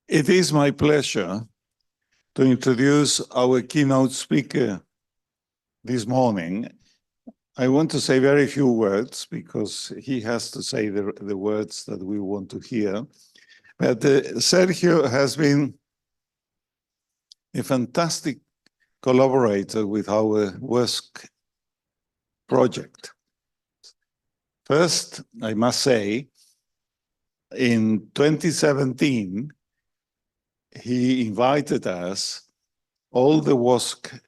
It is my pleasure to introduce our keynote speaker this morning. I want to say very few words because he has to say the words that we want to hear. But Sergio has been a fantastic collaborator with our WOSC project. First, I must say, in 2017, he invited us, all the WOSC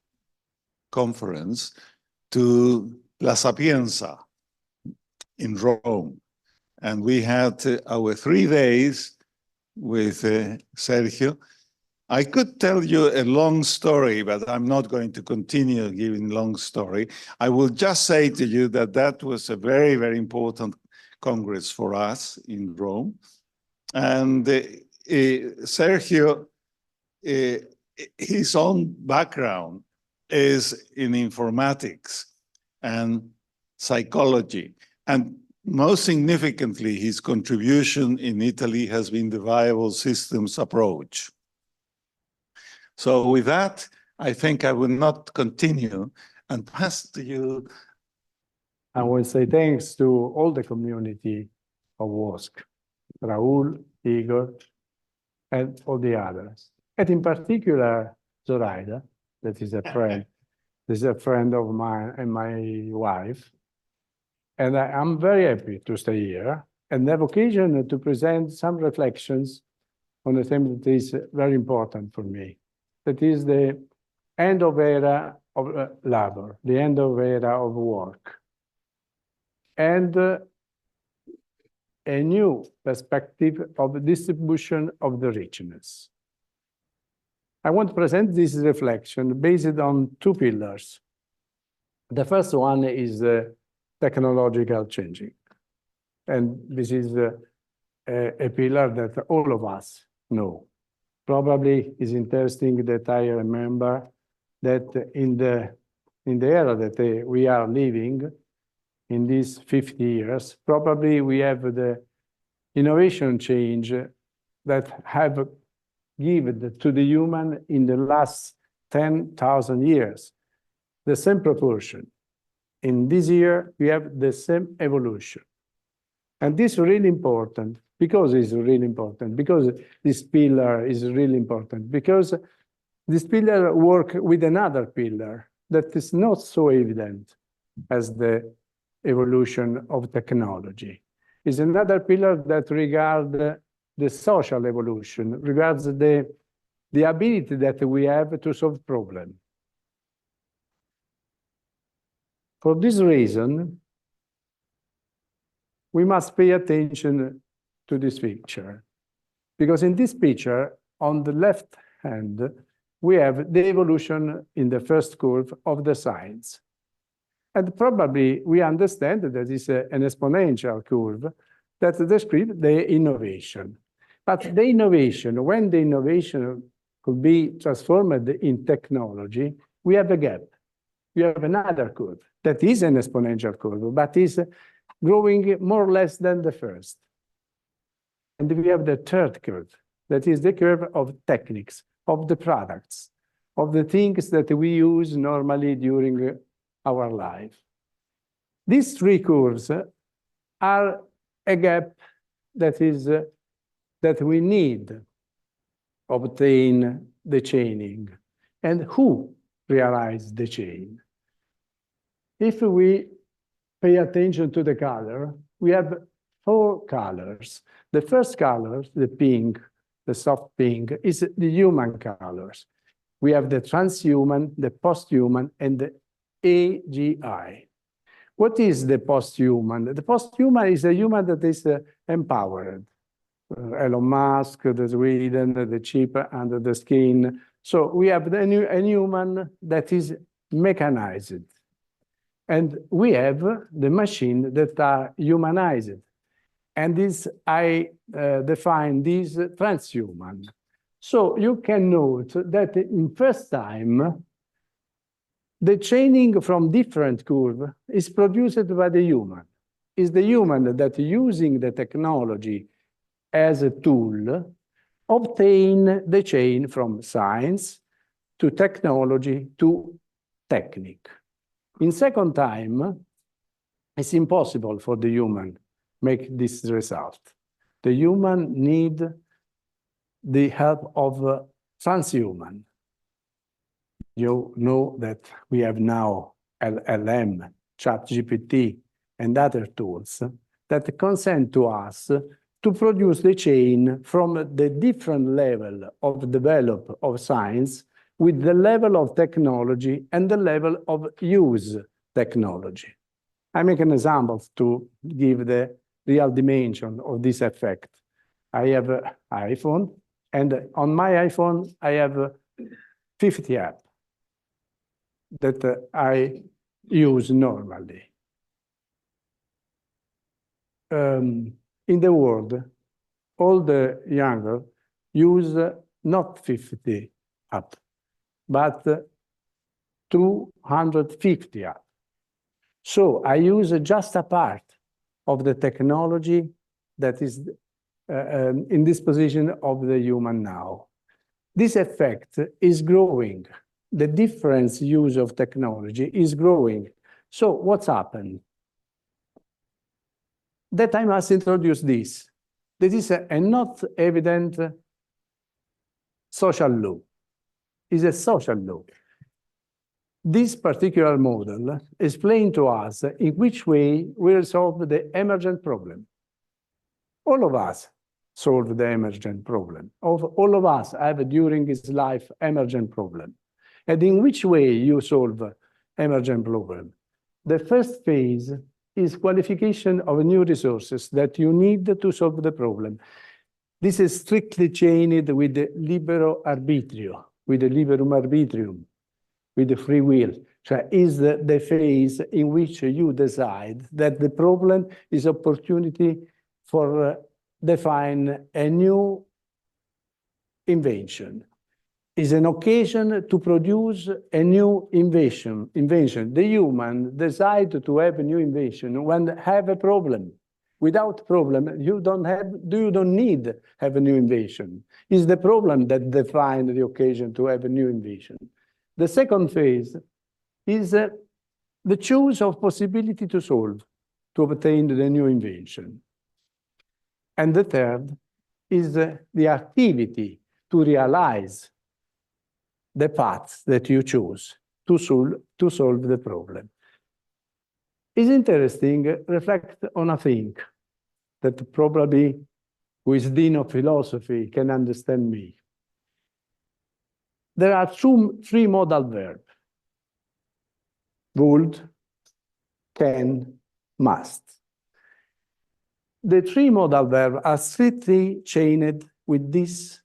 conference, to La Sapienza in Rome. And we had our 3 days with Sergio. I could tell you a long story, but I'm not going to continue giving long story. I will just say to you that that was a very, very important congress for us in Rome. And Sergio, his own background is in informatics and psychology. And most significantly, his contribution in Italy has been the viable systems approach. So with that, I think I will not continue and pass to you. I will say thanks to all the community of WOSC, Raul, Igor, and all the others. And in particular, Zoraida, that is a friend. This is a friend of mine and my wife. And I'm very happy to stay here and have occasion to present some reflections on a theme that is very important for me. That is the end of era of labor, the end of era of work. And a new perspective of the distribution of the richness. I want to present this reflection based on 2 pillars. The first one is technological changing. And this is a pillar that all of us know. Probably is interesting that I remember that in the era that we are living, in these 50 years, probably we have the innovation change that have given to the human in the last 10,000 years, the same proportion. In this year, we have the same evolution. And this is really important. Because it's really important, because this pillar is really important, because this pillar works with another pillar that is not so evident as the evolution of technology. It's another pillar that regards the social evolution, regards the ability that we have to solve problems. For this reason, we must pay attention to this picture. Because in this picture, on the left hand, we have the evolution in the first curve of the science. And probably we understand that it's an exponential curve that describes the innovation. But the innovation, when the innovation could be transformed in technology, we have a gap. We have another curve that is an exponential curve, but is growing more or less than the first. And we have the third curve, that is the curve of techniques, of the products, of the things that we use normally during our life. These 3 curves are a gap that is that we need to obtain the chaining. And who realized the chain? If we pay attention to the color, we have 4 colors. The first color, the pink, the soft pink, is the human colors. We have the transhuman, the posthuman, and the AGI. What is the posthuman? The posthuman is a human that is empowered. Elon Musk, the Sweden, the chip under the skin. So we have a human that is mechanized. And we have the machine that are humanized. And this, I define this transhuman. So you can note that in first time, the chaining from different curve is produced by the human. It's the human that using the technology as a tool obtain the chain from science to technology to technique. In second time, it's impossible for the human make this result. The human need the help of transhuman. You know that we have now LLM, ChatGPT, and other tools that consent to us to produce the chain from the different level of development of science with the level of technology and the level of use technology. I make an example to give the real dimension of this effect. I have an iPhone, and on my iPhone, I have 50 apps that I use normally. In the world, all the younger use not 50 apps, but 250 apps. So I use just a part of the technology that is in disposition of the human now. This effect is growing. The difference use of technology is growing. So what's happened? That I must introduce this. This is a not evident social law. It's a social law. This particular model explains to us in which way we resolve the emergent problem. All of us solve the emergent problem. All of us have during his life emergent problem. And in which way you solve emergent problem? The first phase is qualification of new resources that you need to solve the problem. This is strictly chained with the libero arbitrio, with the liberum arbitrium, with the free will. So is the phase in which you decide that the problem is opportunity for define a new invention. Is an occasion to produce a new invention. The human decide to have a new invention when have a problem. Without problem, you don't need have a new invention. It's the problem that defines the occasion to have a new invention. The second phase is the choice of possibility to solve, to obtain the new invention. And the third is the activity to realize the paths that you choose to solve the problem. It's interesting, reflect on a thing that probably who is Dean of Philosophy can understand me. There are three modal verbs: would, can, must. The three modal verbs are strictly chained with this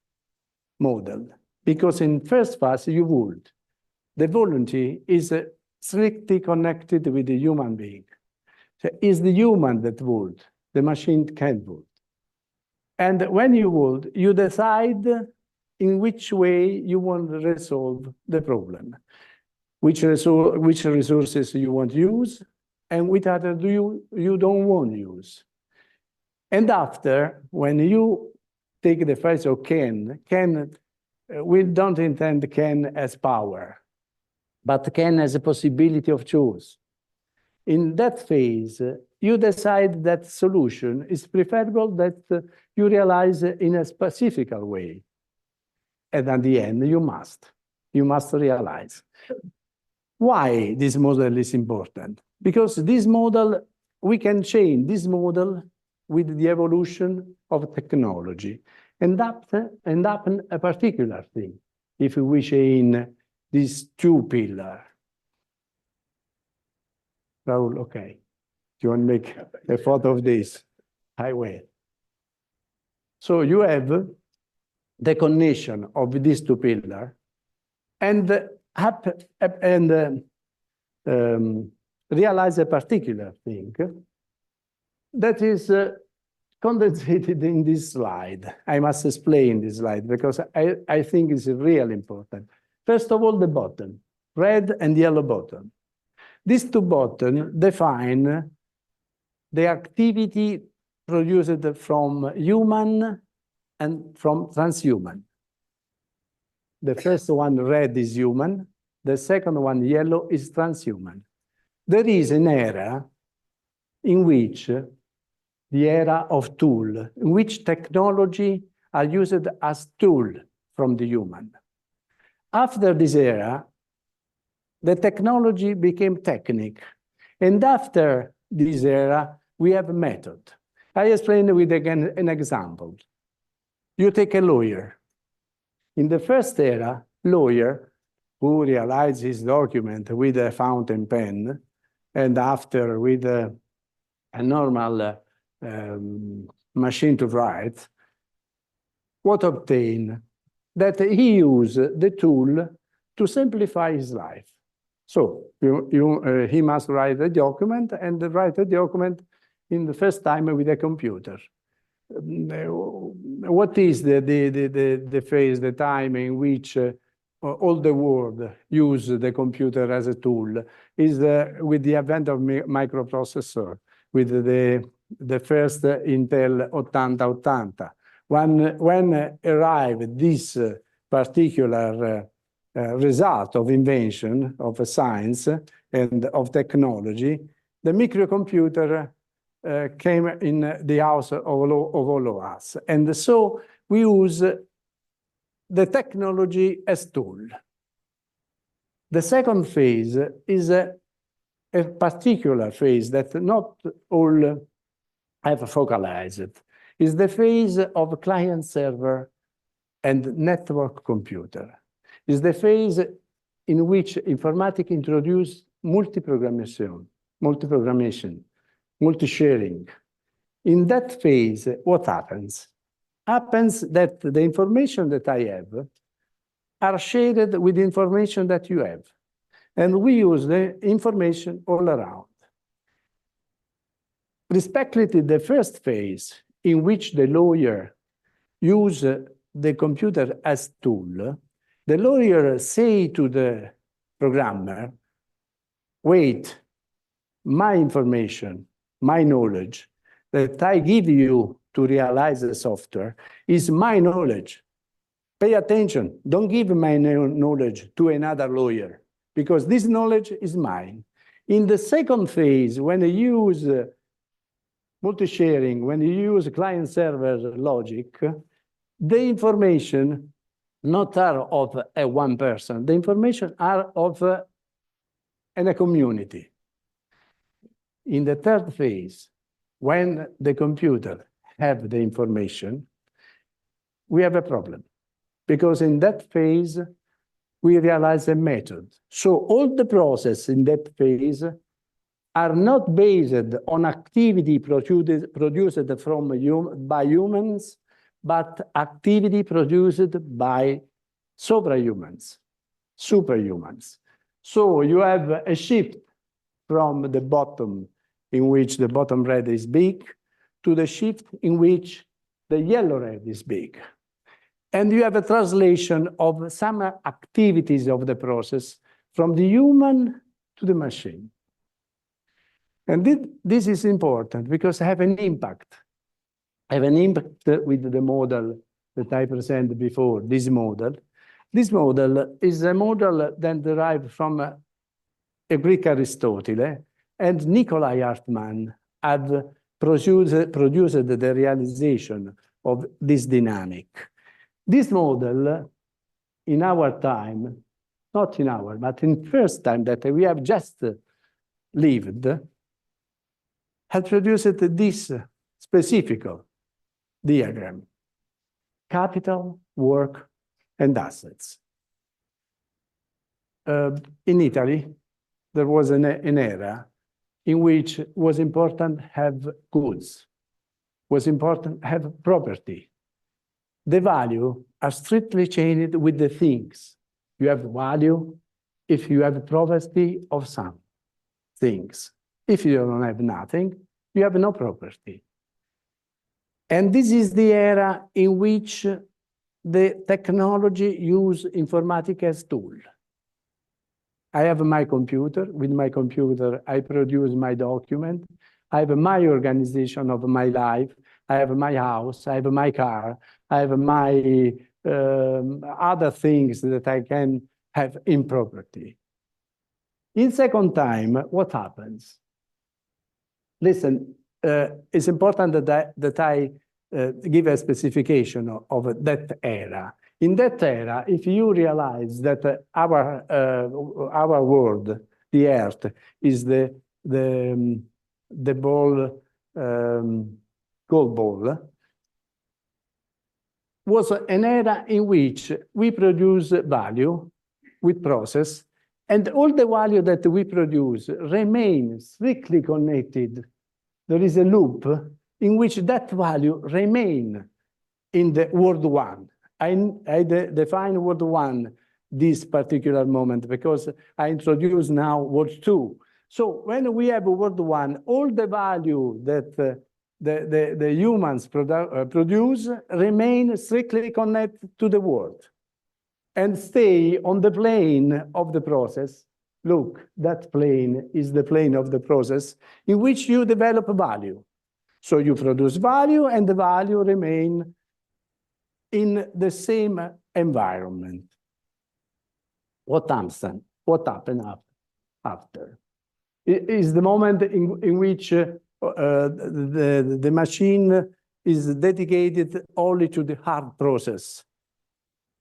model, because in first phase you would. The volunty is strictly connected with the human being. So it's the human that would, the machine can't would. And when you would, you decide in which way you want to resolve the problem, which resources you want to use, and which other you don't want to use. And after, when you take the phrase of can, we don't intend can as power, but can as a possibility of choice. In that phase, you decide that solution is preferable that you realize in a specific way. And at the end, you must realize. Why this model is important? Because this model, we can change this model with the evolution of technology and happen a particular thing if we change these two pillars. Raul, okay. Do you want to make a photo of this? I will. So you have the connection of these two pillars and realize a particular thing that is condensated in this slide. I must explain this slide because I think it's really important. First of all, the button, red and yellow button. These two buttons define the activity produced from human and from transhuman. The first one, red, is human. The second one, yellow, is transhuman. There is an era in which the era of tool, in which technology are used as tool from the human. After this era, the technology became technique. And after this era, we have a method. I explain with again an example. You take a lawyer. In the first era, lawyer who realized his document with a fountain pen, and after with a normal machine to write, what obtained? That he used the tool to simplify his life. So he must write a document and write a document in the first time with a computer. What is the phase, the time in which all the world use the computer as a tool is with the advent of microprocessor, with the first Intel 8080. When arrived this particular result of invention, of science and of technology, the microcomputer came in the house of all of us. And so we use the technology as tool. The second phase is a particular phase that not all have focalized. Is the phase of client-server and network computer. Is the phase in which informatics introduced multi-programmation, multi-sharing. In that phase, what happens? Happens that the information that I have are shared with the information that you have. And we use the information all around. Respectively to the first phase, in which the lawyer uses the computer as tool, the lawyer say to the programmer, wait, my information, my knowledge that I give you to realize the software is my knowledge. Pay attention, don't give my knowledge to another lawyer, because this knowledge is mine. In the second phase, when you use multi-sharing, when you use client-server logic, the information not are of one person, the information are of in a community. In the third phase, when the computer have the information, we have a problem. Because in that phase, we realize a method. So all the process in that phase are not based on activity produced by humans, but activity produced by superhumans. So you have a shift from the bottom, in which the bottom red is big, to the shift in which the yellow red is big. And you have a translation of some activities of the process from the human to the machine. And this is important because I have an impact. I have an impact with the model that I presented before, this model. This model is a model that derived from a Greek Aristotle, and Nikolai Hartmann had produced the realization of this dynamic. This model, in our time, not in our, but in first time that we have just lived, had produced this specific diagram: capital, work, and assets. In Italy, there was an era in which it was important to have goods, was important to have property. The value are strictly chained with the things. You have value if you have property of some things. If you don't have nothing, you have no property. And this is the era in which the technology use informatics as tool. I have my computer. With my computer, I produce my document. I have my organization of my life. I have my house, I have my car, I have my other things that I can have in property. In second time, what happens? Listen, it's important that I give a specification of that era. In that era, if you realize that our world, the Earth, is the ball, gold ball, was an era in which we produce value with process, and all the value that we produce remains strictly connected. There is a loop in which that value remains in the world one. I define world one this particular moment because I introduce now world two. So when we have world one, all the value that the humans produce remain strictly connected to the world and stay on the plane of the process. Look, that plane is the plane of the process in which you develop value. So you produce value and the value remain in the same environment. What happened after? It is the moment in which the machine is dedicated only to the hard process.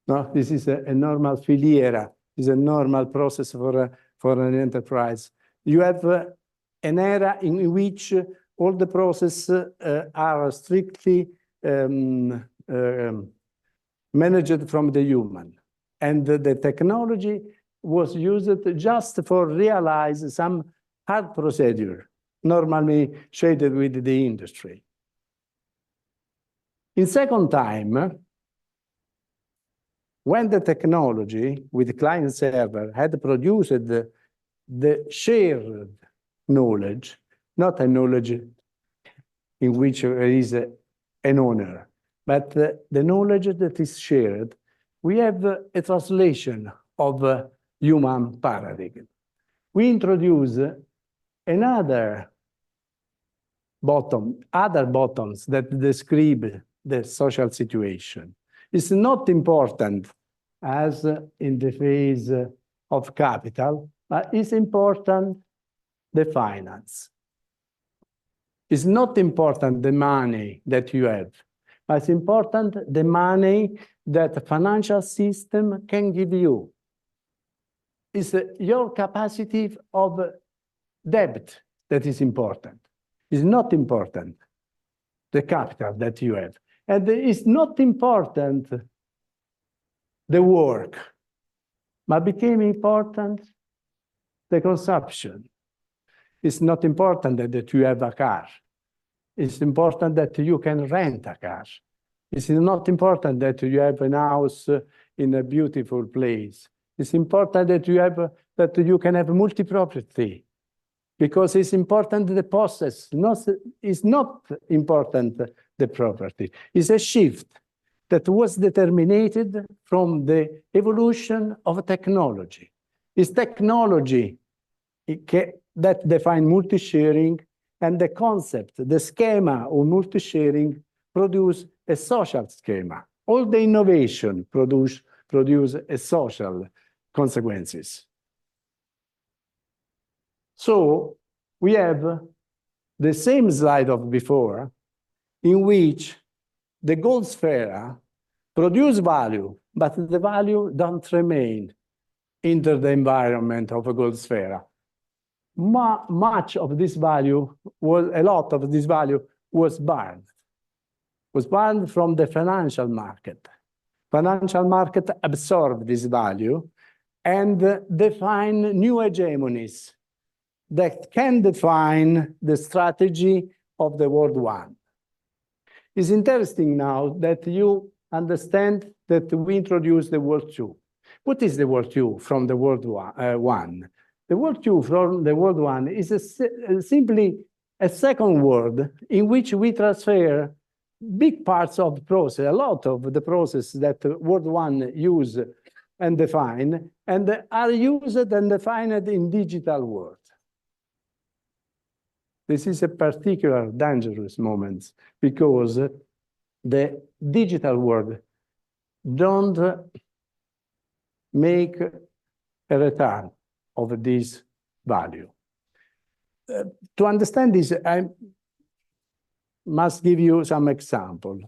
No, this is a normal filiera, is a normal process for an enterprise. You have an era in which all the processes are strictly managed from the human. And the technology was used just for realize some hard procedure, normally shaded with the industry. In second time, when the technology with client server had produced the shared knowledge, not a knowledge in which there is an owner, but the knowledge that is shared, we have a translation of a human paradigm. We introduce other bottoms that describe the social situation. It's not important as in the phase of capital, but it's important the finance. It's not important the money that you have, but it's important the money that the financial system can give you. It's your capacity of debt that is important. It's not important the capital that you have. And it's not important the work, but became important the consumption. It's not important that you have a car. It's important that you can rent a car. It's not important that you have a house in a beautiful place. It's important that you can have multi-property, because it's important the process. It's not important the property. It's a shift that was determined from the evolution of technology. It's technology that defines multi-sharing, and the concept, the schema of multi-sharing produce a social schema. All the innovation produce a social consequences. So we have the same slide of before, in which the gold sphere produce value, but the value don't remain in the environment of a gold sphere. Much of this value a lot of this value was burned from the financial market. Financial market absorbed this value and define new hegemonies that can define the strategy of the world one. It's interesting now that you understand that we introduced the world two. What is the world two from the world one? The world two from the world one is simply a second world in which we transfer big parts of the process, a lot of the process that world one use and define, and are used and defined in digital world. This is a particular dangerous moment because the digital world don't make a return of this value. To understand this, I must give you some example.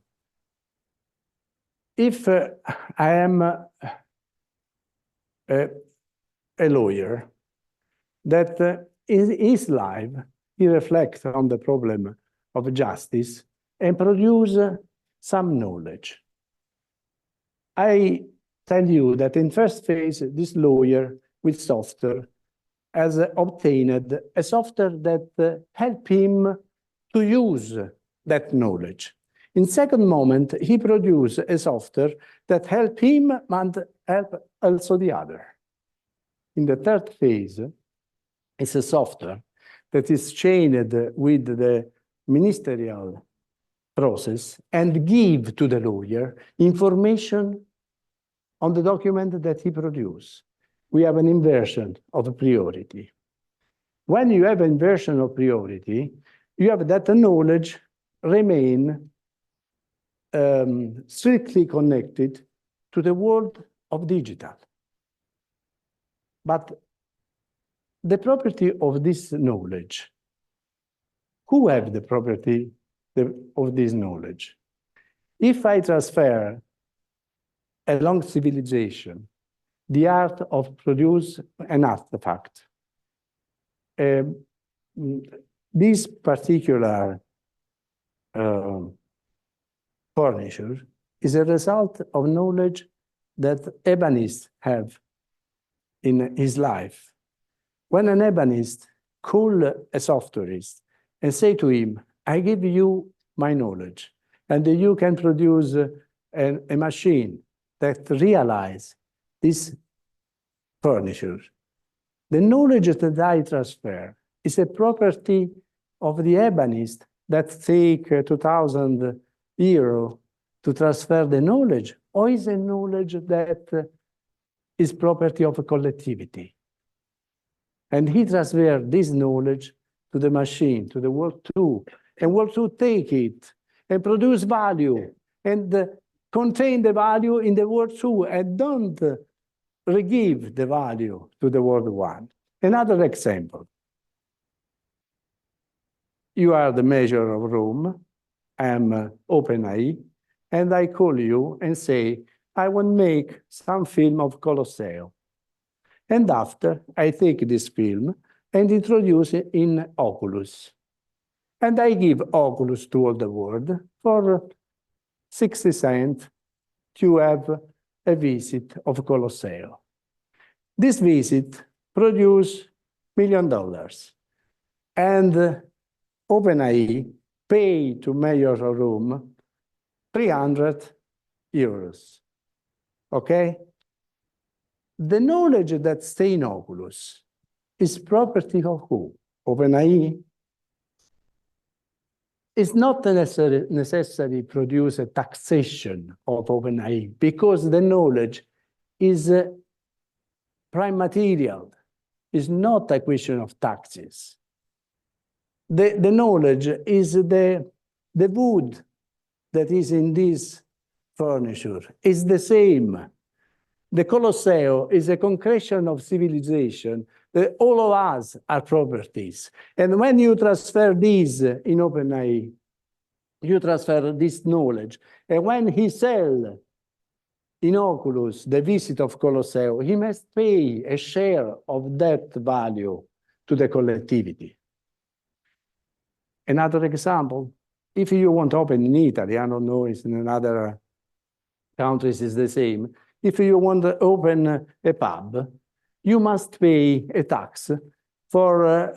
If I am a lawyer that in his life, he reflects on the problem of justice and produce some knowledge. I tell you that in first phase, this lawyer with software has obtained a software that help him to use that knowledge. In second moment, he produced a software that help him and help also the other. In the third phase, it's a software that is chained with the ministerial process and give to the lawyer information on the document that he produced. We have an inversion of priority. When you have inversion of priority, you have that the knowledge remain strictly connected to the world of digital. But the property of this knowledge, who have the property of this knowledge? If I transfer along civilization the art of produce an artifact, this particular furniture is a result of knowledge that ebonists have in his life. When an ebonist call a softwareist and say to him, I give you my knowledge, and you can produce a machine that realize this furniture. The knowledge that I transfer is a property of the ebonist that take 2,000 euros to transfer the knowledge, or is a knowledge that is property of a collectivity. And he transfer this knowledge to the machine, to the World 2, and World 2 take it and produce value and contain the value in the World 2 and don't re-give the value to the World 1. Another example. You are the mayor of Rome, I'm OpenAI, and I call you and say, I want to make some film of Colosseo. And after, I take this film and introduce it in Oculus. And I give Oculus to all the world for 60 cents to have a visit of Colosseo. This visit produces $1 million. And OpenAI pay to Mayor of Rome 300 euros. Okay? The knowledge that stays in Oculus is property of who? OpenAI? It's not necessary produce a taxation of OpenAI because the knowledge is prime material. It's not a question of taxes. The knowledge is the wood that is in this furniture. It's the same. The Colosseo is a concretion of civilization. All of us are properties. And when you transfer this in OpenAI, you transfer this knowledge. And when he sells in Oculus the visit of Colosseo, he must pay a share of that value to the collectivity. Another example, if you want to open in Italy, I don't know if in other countries it's the same. If you want to open a pub, you must pay a tax for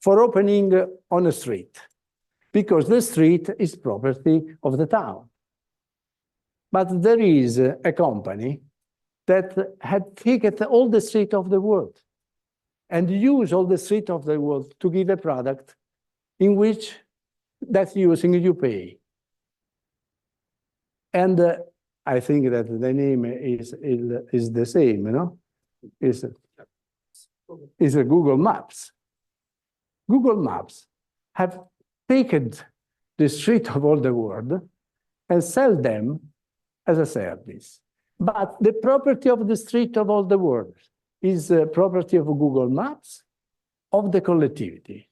opening on a street, because the street is property of the town. But there is a company that had taken all the street of the world and use all the street of the world to give a product in which that using you pay. And I think that the name is the same, you know? Is a Google Maps. Google Maps have taken the street of all the world and sell them as a service. But the property of the street of all the world is the property of Google Maps, of the collectivity.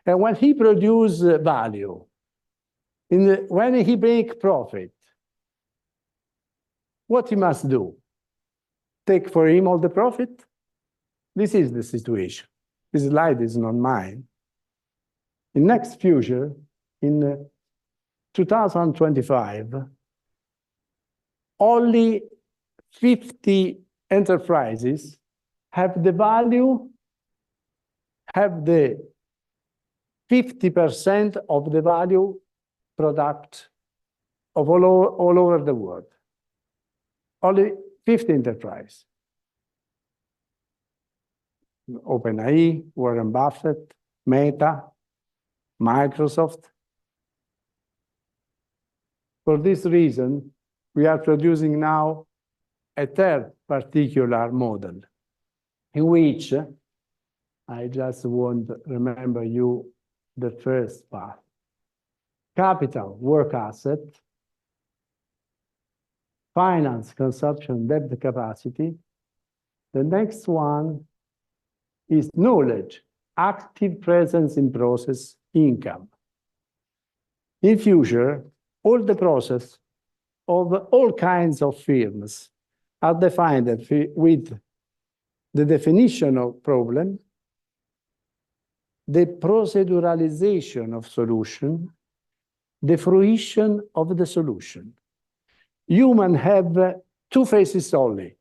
And when he produces value, when he makes profit, what he must do? Take for him all the profit? This is the situation. This slide is not mine. In next future, in 2025, only 50 enterprises have the value, have the 50% of the value product of all over the world. Only 50 enterprises. OpenAI, Warren Buffett, Meta, Microsoft. For this reason, we are producing now a third particular model in which I just want to remember you the first part. Capital, work asset, finance, consumption, debt capacity. The next one is knowledge, active presence in process, income. In future, all the process of all kinds of firms are defined with the definition of problem, the proceduralization of solution, the fruition of the solution. Humans have two phases only,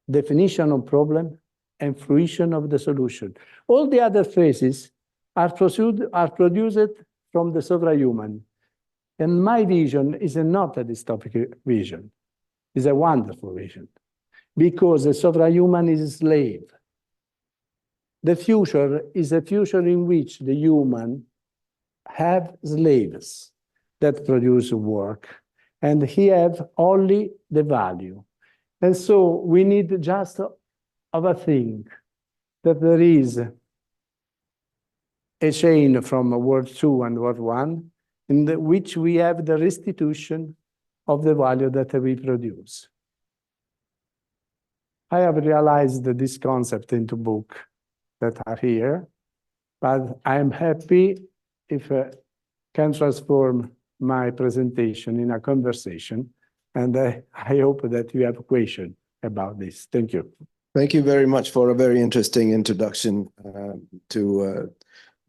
definition of problem and fruition of the solution. All the other phases are produced from the supra-human. And my vision is not a dystopic vision. It's a wonderful vision. Because the supra-human is a slave. The future is a future in which the human have slaves that produce work, and he have only the value. And so we need just of a thing, that there is a chain from World 2 and World 1, in which we have the restitution of the value that we produce. I have realized this concept into books that are here, but I am happy if I can transform my presentation in a conversation, and I hope that you have a question about this. Thank you. Thank you very much for a very interesting introduction to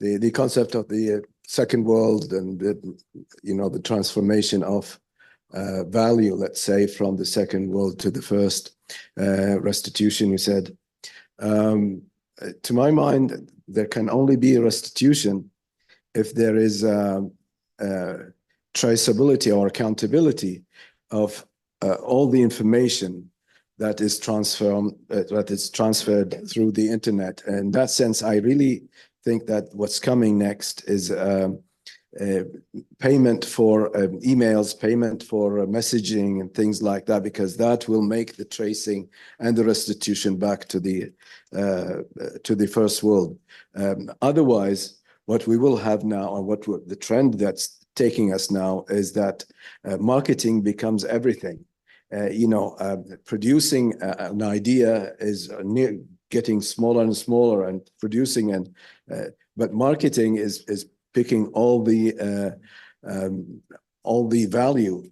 the concept of the second world and the transformation of value, let's say, from the second world to the first. Restitution, you said. To my mind, there can only be a restitution if there is traceability or accountability of all the information that is transferred through the internet. And in that sense, I really think that what's coming next is payment for emails, payment for messaging and things like that, because that will make the tracing and the restitution back to the first world. Otherwise, what we will have now, or the trend that's taking us now, is that marketing becomes everything. Producing an idea is getting smaller and smaller, and producing but marketing is picking all the value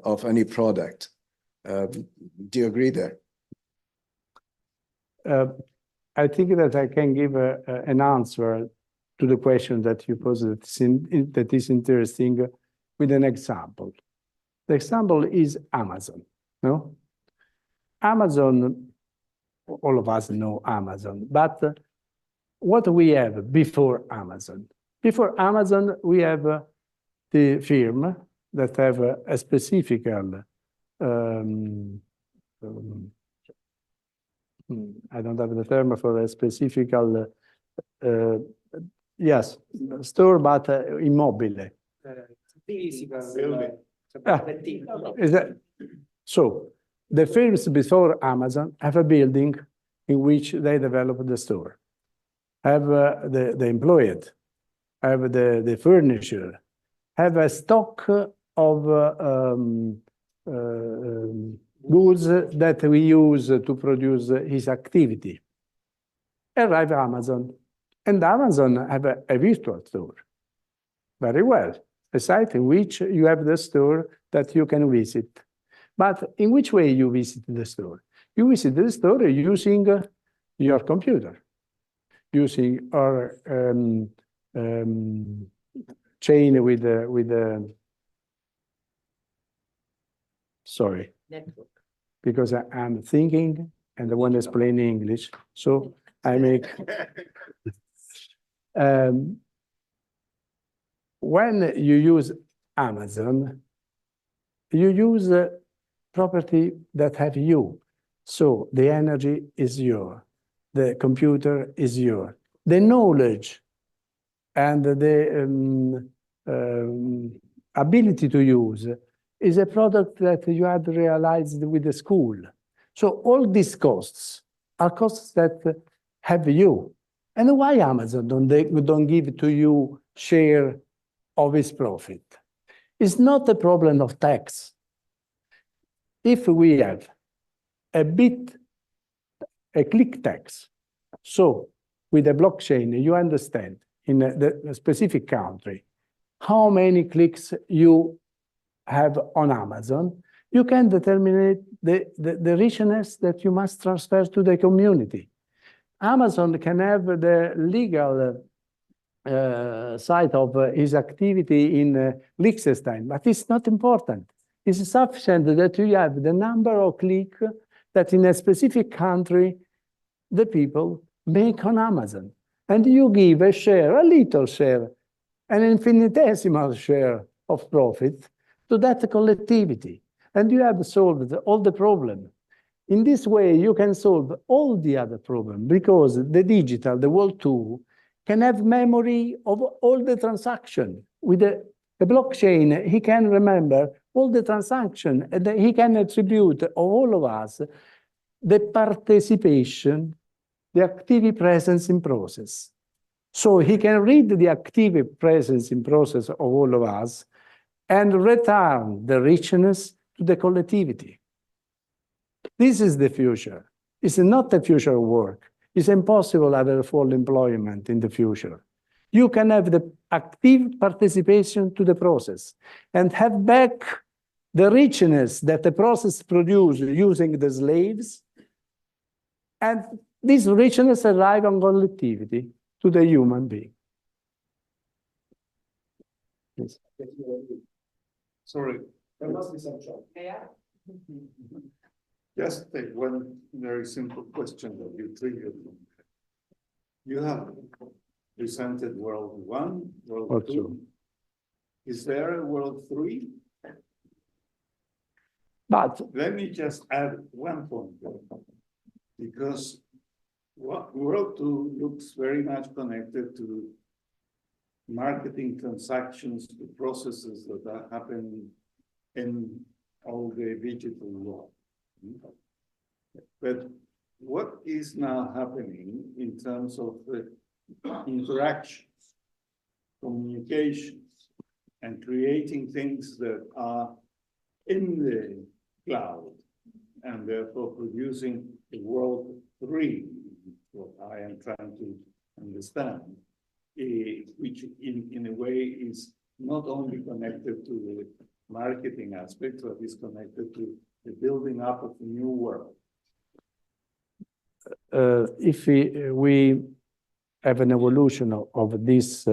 of any product. Do you agree there? I think that I can give an answer to the question that you posed that is interesting with an example. The example is Amazon. No? Amazon, all of us know Amazon, but what we have before Amazon? Before Amazon, we have the firm that have a specific, I don't have the term for a specific, yes, store, but immobile. So the firms before Amazon have a building in which they develop the store. have the employed, have the furniture, have a stock of goods that we use to produce his activity. Arrive Amazon, and Amazon have a virtual store. Very well, a site in which you have the store that you can visit. But in which way you visit the store? You visit the store using your computer, using our chain with the sorry, network. Because I'm thinking and I want to explain in English, so I make. When you use Amazon, you use a property that have you. So the energy is yours, the computer is yours, the knowledge and the ability to use is a product that you had realized with the school. So all these costs are costs that have you. And why Amazon don't give to you share of its profit? It's not a problem of tax. If we have a click tax, so with a blockchain, you understand in the specific country how many clicks you have on Amazon, you can determine the richness that you must transfer to the community. Amazon can have the legal side of his activity in Liechtenstein, but it's not important. It's sufficient that you have the number of clicks that in a specific country the people make on Amazon. And you give a share, a little share, an infinitesimal share of profit to that collectivity. And you have solved all the problem. In this way, you can solve all the other problems because the digital, the World tool, can have memory of all the transactions. With the blockchain, he can remember all the transactions and he can attribute of all of us the participation, the active presence in process. So he can read the active presence in process of all of us and return the richness to the collectivity. This is the future. It's not the future of work. It's impossible to have full employment in the future. You can have the active participation to the process and have back the richness that the process produced using the slaves, and this richness arrives on collectivity to the human being. Please. Sorry. There must be some trouble. Yeah. Just take one very simple question that you triggered. You have presented World 1, World 2. Is there a World 3? But let me just add one point, because World 2 looks very much connected to marketing transactions, the processes that are happening in all the digital world. But what is now happening in terms of interactions, communications, and creating things that are in the cloud, and therefore producing the World 3, what I am trying to understand, which in a way is not only connected to the marketing aspect, but is connected to the building up of a new world. If we have an evolution of this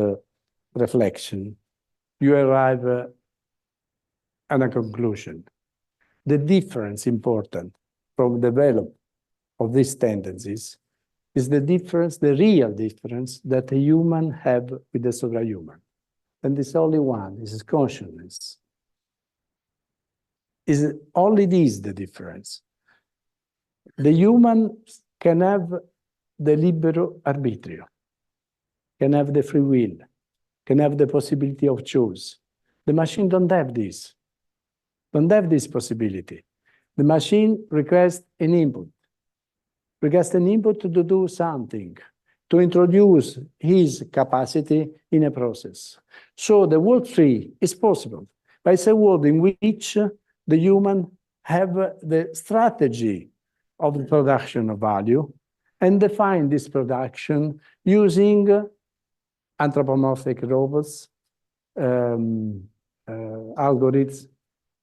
reflection, you arrive at a conclusion. The difference important from the development of these tendencies is the difference, the real difference that a human have with the supra-human. And this only one is consciousness. Is only this the difference. The human can have the libero arbitrio, can have the free will, can have the possibility of choice. The machine don't have this, don't have this possibility. The machine requests an input to do something. to introduce his capacity in a process. So the world tree is possible, but it's a world in which the human have the strategy of the production of value and define this production using anthropomorphic robots, algorithms,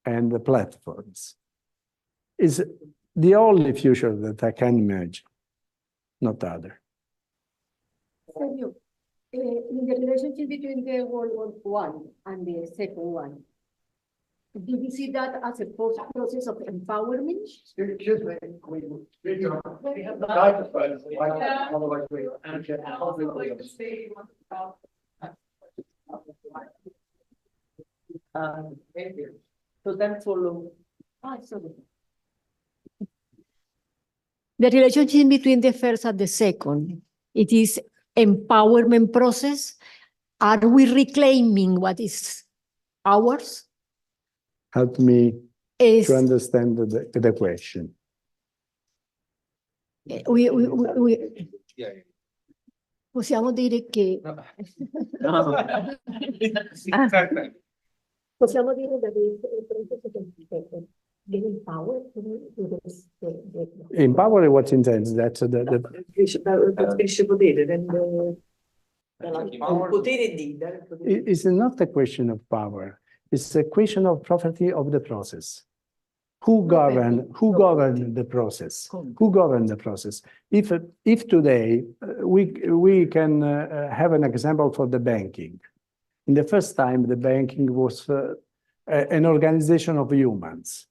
and the platforms. Is the only future that I can imagine, not other. Sergio, in the relationship between the World War I and the second one, do you see that as a process of empowerment? Excuse me, we have the So then follow. The relationship between the first and the second, it is empowerment process. Are we reclaiming what is ours? Help me to understand the question. Possiamo dire che possiamo dire that getting power Empower what's intended. That's it's not a question of power. It's a question of property of the process. Who govern the process? Who govern the process? If today we can have an example for the banking. In the first time, the banking was an organization of humans,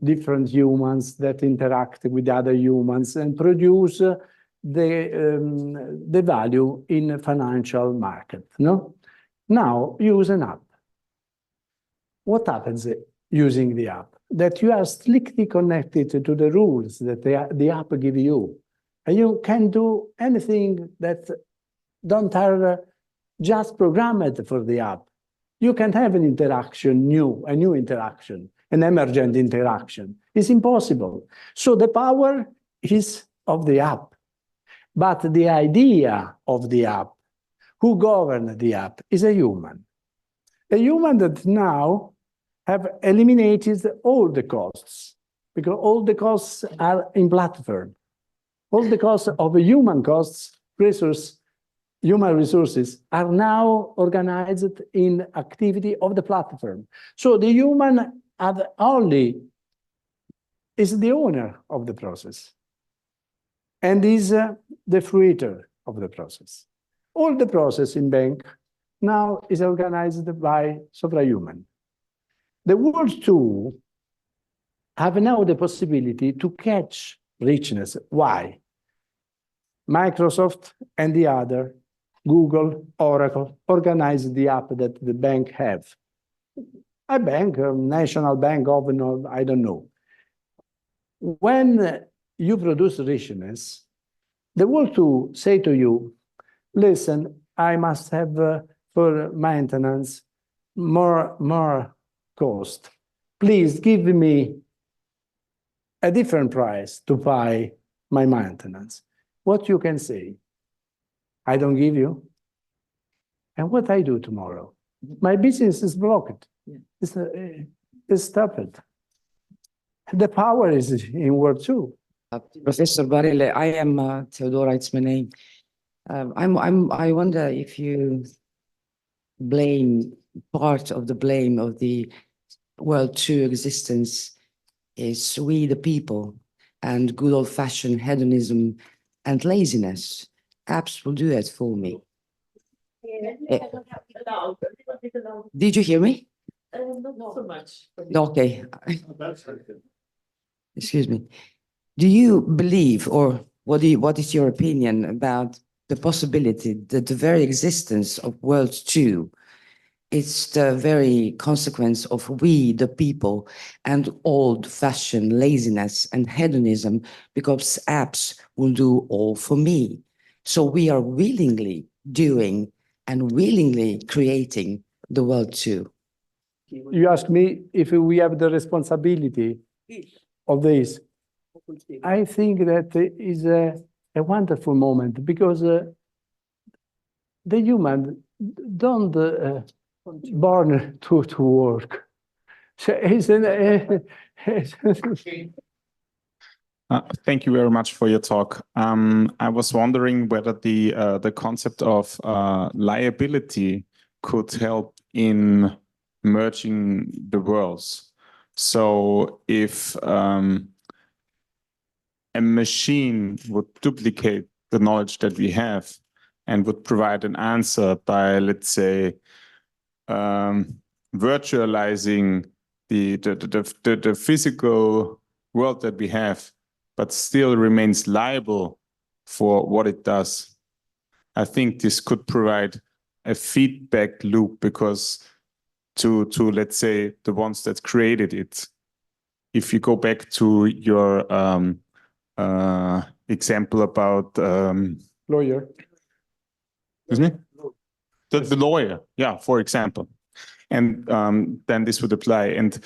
different humans that interact with other humans and produce the value in a financial market. Now use an app. What happens using the app? That you are strictly connected to the rules that the app give you. And you can do anything that don't are just programmed for the app. You can have an interaction, a new interaction, an emergent interaction. It's impossible. So the power is of the app. But the idea of the app, who governs the app, is a human. A human that now have eliminated all the costs, because all the costs are in platform. All the costs of human costs, human resources are now organized in activity of the platform. So the human is the owner of the process and is the fruiter of the process. All the process in bank now is organized by supra-human. The world too have now the possibility to catch richness. Why? Microsoft and the other, Google, Oracle, organize the app that the bank have. A bank, a national bank, I don't know. When you produce richness, the world to say to you, listen, I must have for maintenance more cost. Please give me a different price to buy my maintenance. What you can say? I don't give you. And what I do tomorrow? My business is blocked. It's stopped. The power is in World 2. Professor Barile, I am Theodora, it's my name. I wonder if you blame part of the blame of the World 2 existence is we the people and good old-fashioned hedonism and laziness. Apps will do that for me. Did you hear me? Not so much. Okay. Excuse me. Do you believe, or what is your opinion about the possibility that the very existence of World 2 is the very consequence of we, the people, and old-fashioned laziness and hedonism, because apps will do all for me. So we are willingly doing and willingly creating the World 2. You ask me if we have the responsibility of this. I think that is a wonderful moment because the human don't born to work. So it's Thank you very much for your talk. I was wondering whether the concept of liability could help in merging the worlds. So if a machine would duplicate the knowledge that we have and would provide an answer by, let's say, virtualizing the physical world that we have, but still remains liable for what it does. I think this could provide a feedback loop because to let's say the ones that created it, if you go back to your example about lawyer. Excuse me? The lawyer, yeah, for example. And then this would apply. And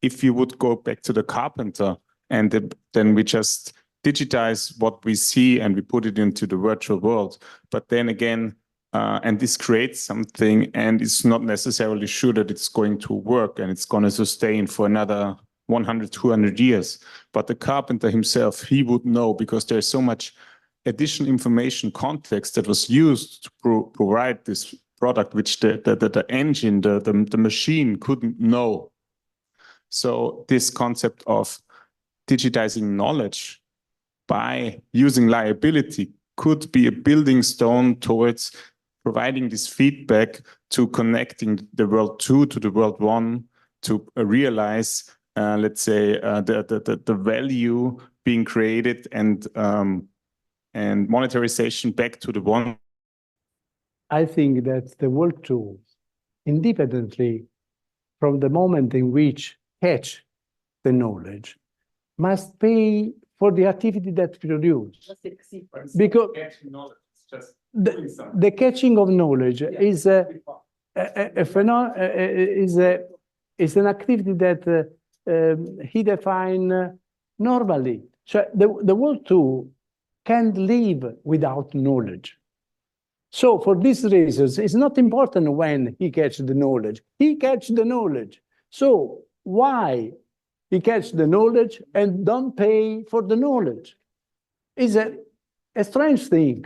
if you would go back to the carpenter, and then we just digitize what we see and we put it into the virtual world. But then again, and this creates something, and it's not necessarily sure that it's going to work and it's going to sustain for another 100, 200 years. But the carpenter himself, he would know because there's so much additional information context that was used to provide this product, which the engine, the machine couldn't know. So this concept of digitizing knowledge by using liability could be a building stone towards providing this feedback to connecting the world 2 to the world 1 to realize, let's say, the value being created and monetarization back to the one. I think that the world 2, independently from the moment in which catch the knowledge, must pay for the activity that produce. Because the catching of knowledge is an activity that he defined normally. So the world 2 can't live without knowledge. So for these reasons, it's not important when he catches the knowledge. He catches the knowledge. So why he catch the knowledge and don't pay for the knowledge? It's a strange thing.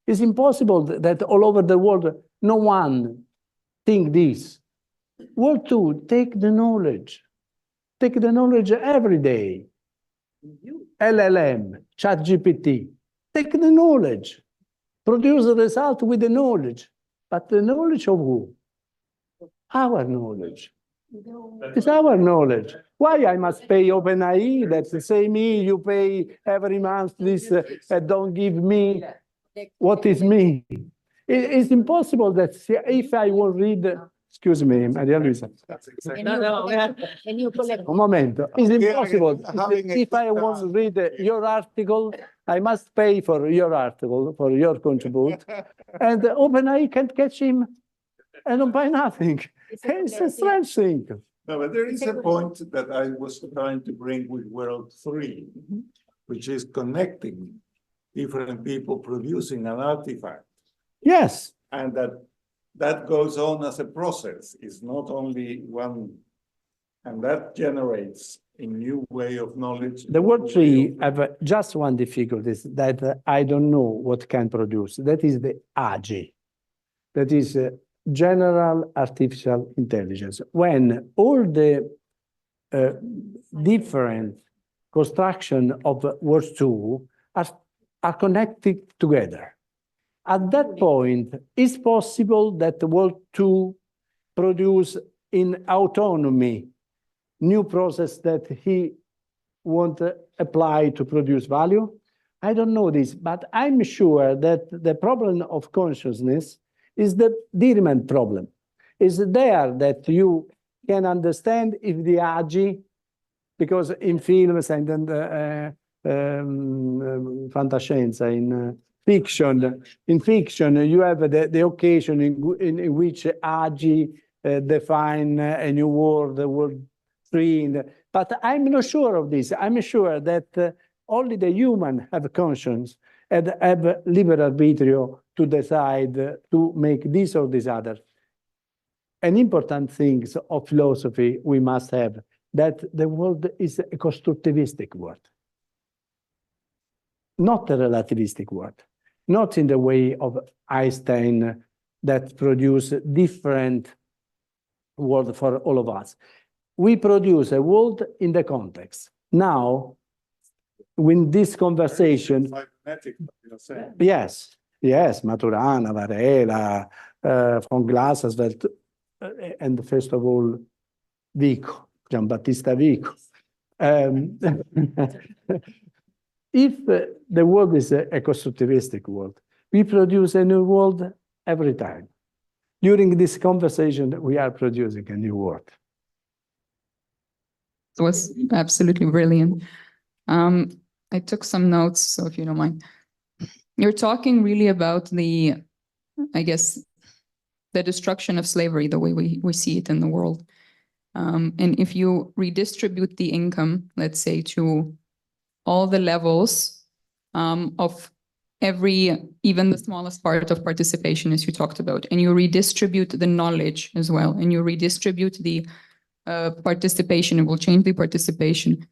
It's impossible that all over the world, no one think this. World 2, take the knowledge. Take the knowledge every day. LLM, ChatGPT, take the knowledge. Produce the result with the knowledge. But the knowledge of who? Our knowledge. It's our knowledge. Why I must pay OpenAI that say me, you pay every month this, don't give me what is me? It's impossible that if I will read, excuse me, Maria Luisa. Un momento. It's impossible. If I want to read your article, I must pay for your article, for your contribute. And OpenAI can't catch him and don't buy nothing. It's a strange thing. No, but there is a point that I was trying to bring with World 3, which is connecting different people producing an artifact. Yes. And that goes on as a process. It's not only one, and that generates a new way of knowledge. The World 3 have just one difficulty that I don't know what can produce. That is the AGI. That is general artificial intelligence. When all the different construction of World 2 are connected together. At that point, it's possible that the World 2 produce in autonomy new process that he want to apply to produce value. I don't know this, but I'm sure that the problem of consciousness is the Dirichlet problem. Is there that you can understand if the AGI, because in films and in fantascienza, in fiction, you have the occasion in which AGI define a new world, the World 3. But I'm not sure of this. I'm sure that only the human have conscience. and have liberal arbitrio to decide to make this or this other. An important thing of philosophy we must have that the world is a constructivistic world, not a relativistic world, not in the way of Einstein that produce different world for all of us. We produce a world in the context. Now, with this conversation, yes, Maturana, Varela, von Glasersfeld, and first of all, Vico, Giambattista Vico. If the world is a constructivistic world, we produce a new world every time. During this conversation, we are producing a new world. It was absolutely brilliant. I took some notes, so if you don't mind. You're talking really about the, I guess, the destruction of slavery, the way we see it in the world. And if you redistribute the income, let's say, to all the levels of every, even the smallest part of participation, as you talked about, and you redistribute the knowledge as well, and you redistribute the participation, it will change the participation.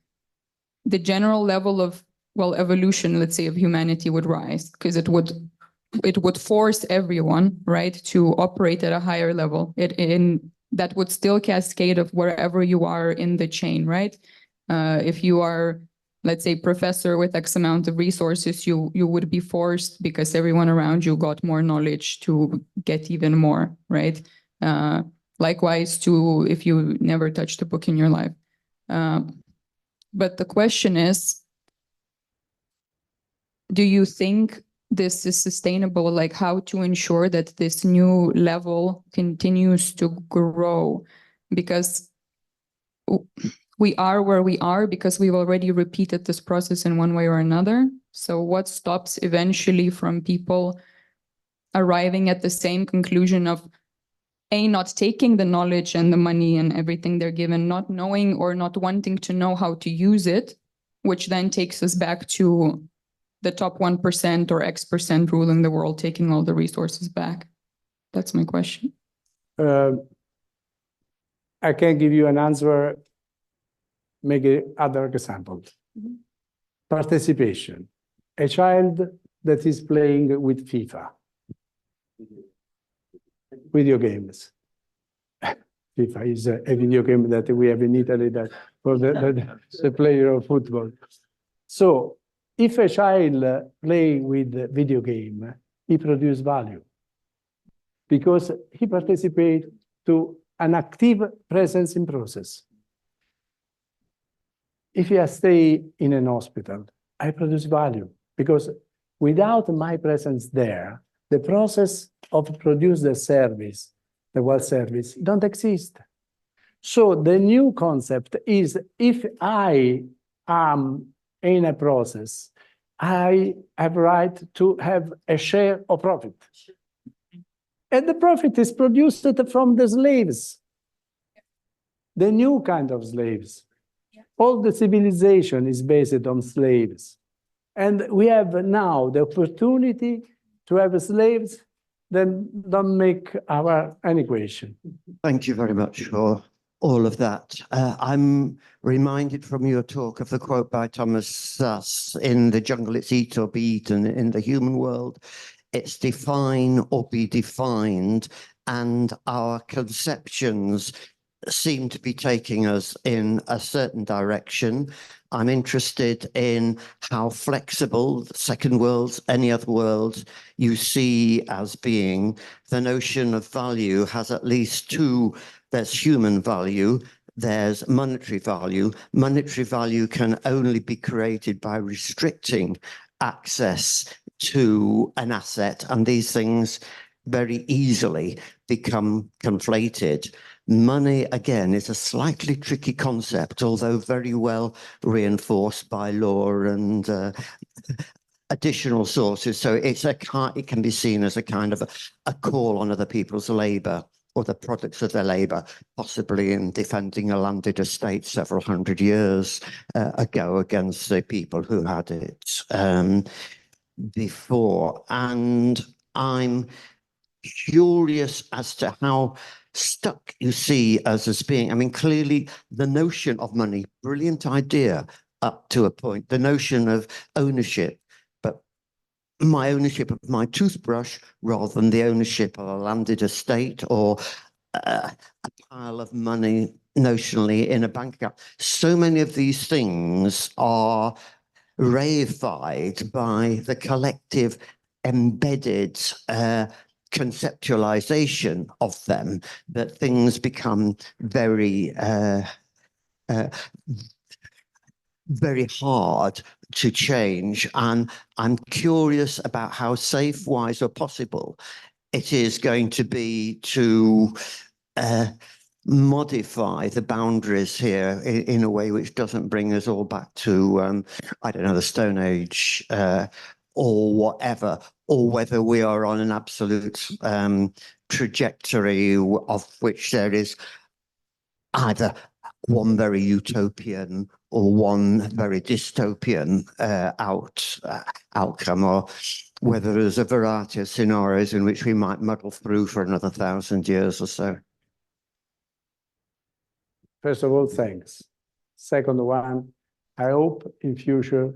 The general level of, well, evolution, let's say, of humanity would rise, because it would force everyone, right, to operate at a higher level. That would still cascade of wherever you are in the chain, right? If you are, let's say, professor with X amount of resources, you would be forced, because everyone around you got more knowledge, to get even more, right? Likewise, to if you never touched a book in your life. But the question is, do you think this is sustainable? Like, how to ensure that this new level continues to grow? Because we are where we are because we've already repeated this process in one way or another. So what stops eventually from people arriving at the same conclusion of not taking the knowledge and the money and everything they're given, not knowing or not wanting to know how to use it, which then takes us back to the top 1% or X% ruling the world, taking all the resources back? That's my question. I can give you an answer, make other examples. Mm-hmm. Participation. A child that is playing with FIFA. Video games. FIFA is a video game that we have in Italy that for the player of football. So if a child play with a video game, he produces value because he participates to an active presence in process. If I stay in an hospital, I produce value because without my presence there, the process of produce the service, the wealth service, don't exist. So the new concept is if I am in a process, I have right to have a share of profit. And the profit is produced from the slaves, the new kind of slaves. All the civilization is based on slaves. And we have now the opportunity to have slaves, then don't make an equation. Thank you very much for all of that. I'm reminded from your talk of the quote by Thomas Sass, in the jungle it's eat or be eaten, in the human world it's define or be defined, and our conceptions seem to be taking us in a certain direction. I'm interested in how flexible the second worlds, any other worlds you see as being. The notion of value has at least two. There's human value, there's monetary value. Monetary value can only be created by restricting access to an asset, and these things very easily become conflated. Money, again, is a slightly tricky concept, although very well reinforced by law and additional sources. So it can be seen as a kind of a call on other people's labour or the products of their labour, possibly in defending a landed estate several hundred years ago against the people who had it. before, and I'm curious as to how stuck you see us as being. I mean, clearly the notion of money, brilliant idea up to a point, the notion of ownership, but my ownership of my toothbrush rather than the ownership of a landed estate or a pile of money notionally in a bank account. So many of these things are reified by the collective embedded conceptualization of them, that things become very very hard to change. And I'm curious about how safe, wise, or possible it is going to be to modify the boundaries here in a way which doesn't bring us all back to, I don't know, the Stone Age or whatever, or whether we are on an absolute trajectory of which there is either one very utopian or one very dystopian outcome, or whether there's a variety of scenarios in which we might muddle through for another 1,000 years or so. First of all, thanks. Second one, I hope in future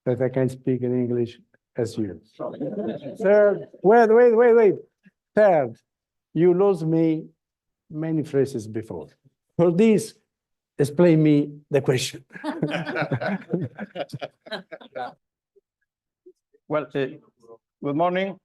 that I can speak in English as you. Third, wait. Third, you lost me many phrases before. For this, explain me the question. Well, good morning.